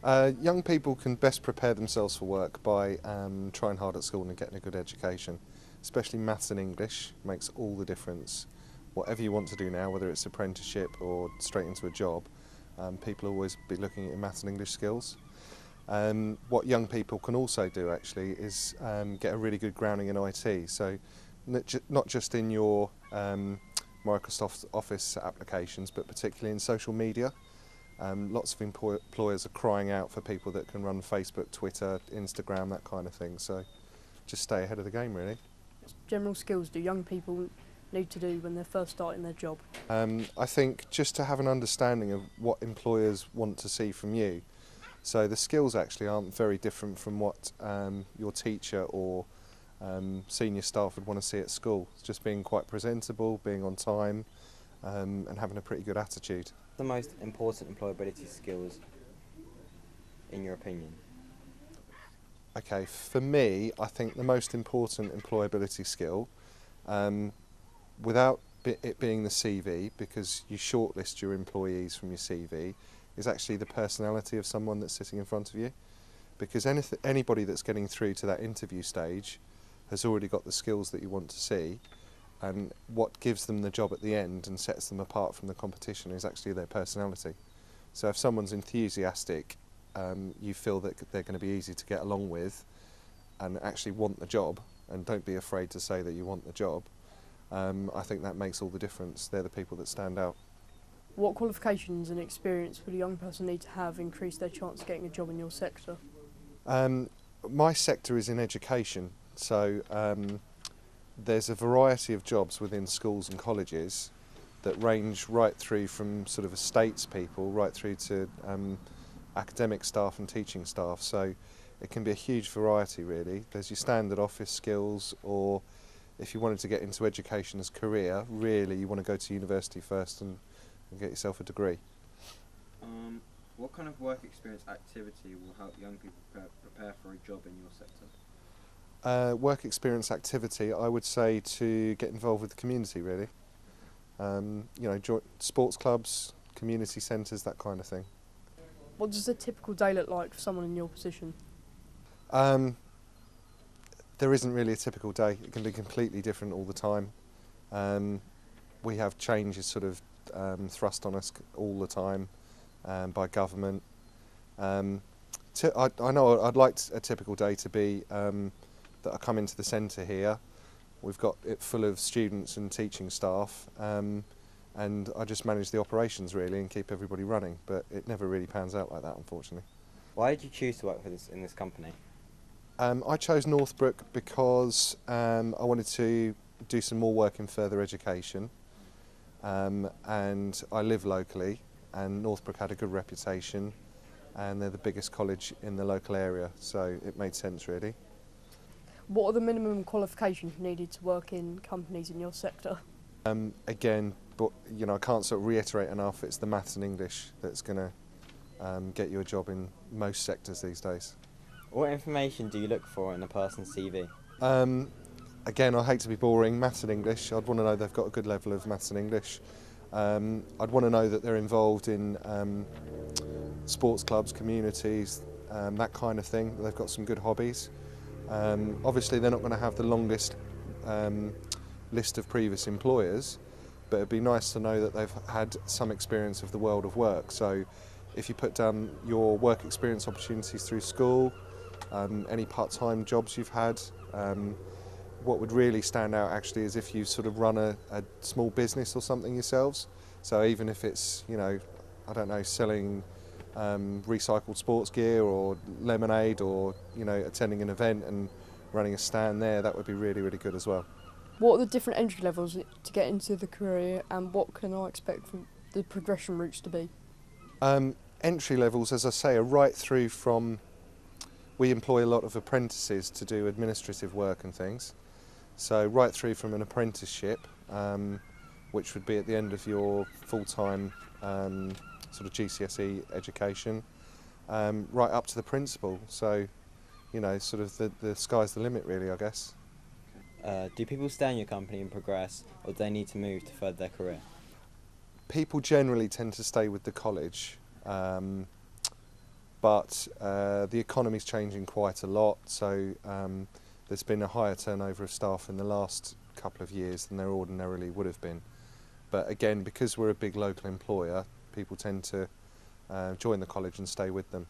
Young people can best prepare themselves for work by trying hard at school and getting a good education. Especially maths and English makes all the difference. Whatever you want to do now, whether it's apprenticeship or straight into a job, people always be looking at your maths and English skills. What young people can also do actually is get a really good grounding in IT. So not just in your Microsoft Office applications, but particularly in social media. Lots of employers are crying out for people that can run Facebook, Twitter, Instagram, that kind of thing. So just stay ahead of the game, really. General skills do young people need to do when they're first starting their job? I think just to have an understanding of what employers want to see from you. So the skills actually aren't very different from what your teacher or senior staff would want to see at school. It's just being quite presentable, being on time, and having a pretty good attitude. The most important employability skills, in your opinion? Okay, for me, I think the most important employability skill, without it being the CV, because you shortlist your employees from your CV, is actually the personality of someone that's sitting in front of you. Because anybody that's getting through to that interview stage has already got the skills that you want to see, and what gives them the job at the end and sets them apart from the competition is actually their personality. So if someone's enthusiastic, you feel that they're going to be easy to get along with and actually want the job, and don't be afraid to say that you want the job, I think that makes all the difference. They're the people that stand out. What qualifications and experience would a young person need to have increase their chance of getting a job in your sector? My sector is in education, so there's a variety of jobs within schools and colleges that range right through from sort of estates people right through to academic staff and teaching staff, so it can be a huge variety really. There's your standard office skills, or if you wanted to get into education as a career, really you want to go to university first and get yourself a degree. What kind of work experience activity will help young people prepare for a job in your sector? Work experience activity, I would say to get involved with the community really. Join sports clubs, community centres, that kind of thing. What does a typical day look like for someone in your position? There isn't really a typical day. It can be completely different all the time. We have changes sort of thrust on us all the time by government. I know I'd like a typical day to be that I come into the centre here. We've got it full of students and teaching staff, and I just manage the operations really and keep everybody running, but it never really pans out like that, unfortunately. Why did you choose to work in this company? I chose Northbrook because I wanted to do some more work in further education, and I live locally, and Northbrook had a good reputation, and they're the biggest college in the local area, so it made sense really. What are the minimum qualifications needed to work in companies in your sector? Again, but I can't sort of reiterate enough, it's the maths and English that's going to get you a job in most sectors these days. What information do you look for in a person's CV? Again, I hate to be boring, maths and English. I'd want to know they've got a good level of maths and English. I'd want to know that they're involved in sports clubs, communities, that kind of thing, that they've got some good hobbies. Obviously they're not going to have the longest list of previous employers, but it'd be nice to know that they've had some experience of the world of work. So if you put down your work experience opportunities through school, any part-time jobs you've had, what would really stand out actually is if you sort of run a small business or something yourselves. So even if it's, I don't know, selling recycled sports gear or lemonade, or attending an event and running a stand there, that would be really, really good as well. What are the different entry levels to get into the career, and what can I expect from the progression routes to be? Entry levels, as I say, are right through from, we employ a lot of apprentices to do administrative work and things, so right through from an apprenticeship, which would be at the end of your full-time sort of GCSE education, right up to the principal. So, sort of the sky's the limit really, I guess. Do people stay in your company and progress, or do they need to move to further their career? People generally tend to stay with the college, but the economy's changing quite a lot, so there's been a higher turnover of staff in the last couple of years than there ordinarily would have been. But again, because we're a big local employer, people tend to join the college and stay with them.